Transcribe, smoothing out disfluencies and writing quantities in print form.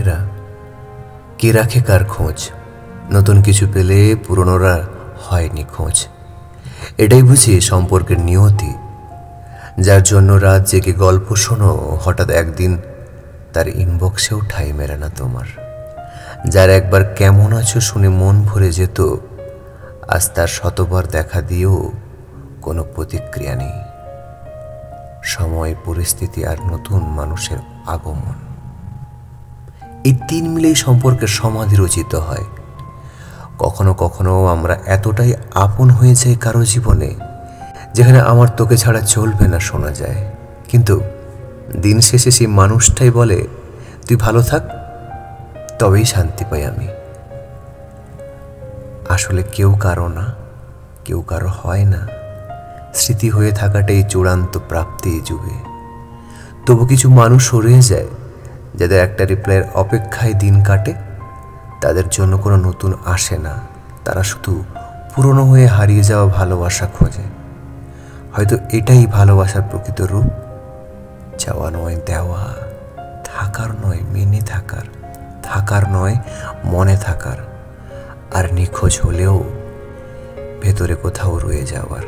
মনেরা কে রাখে কার খোঁজ, নতুন কিছু পেলে পুরনোরা হয়নি খোঁজ। এটাই বুঝি সম্পর্কের নিয়তি। যার জন্য রাত জেগে গল্প শোনো, হঠাৎ একদিন তার ইনবক্সেও ঠাঁই মেলে না তোমার। যার একবার কেমন আছো শুনে মন ভরে যেত, আজ তার শতবার দেখা দিয়েও কোনো প্রতিক্রিয়া নেই। সময়, পরিস্থিতি আর নতুন মানুষের আগমন, এই তিন মিলেই সম্পর্কের সমাধি রচিত হয়। কখনো কখনো আমরা এতটাই আপন হয়ে যাই কারো জীবনে, যেখানে আমার তোকে ছাড়া চলবে না শোনা যায়, কিন্তু দিন শেষে সেই মানুষটাই বলে তুই ভালো থাক, তবেই শান্তি পাই আমি। আসলে কেউ কারো না, কেউ কারো হয় না। স্মৃতি হয়ে থাকাটাই চূড়ান্ত প্রাপ্তি এই যুগে। তবু কিছু মানুষ রয়ে যায়, যাদের একটা রিপ্লাইয়ের অপেক্ষায় দিন কাটে। তাদের জন্য কোনো নতুন আসে না, তারা শুধু পুরনো হয়ে হারিয়ে যাওয়া ভালোবাসা খোঁজে। হয়তো এটাই ভালোবাসার প্রকৃত রূপ, চাওয়া নয় দেওয়া, থাকার নয় মেনে থাকার, থাকার নয় মনে থাকার, আর নিখোঁজ হলেও ভেতরে কোথাও রয়ে যাওয়ার।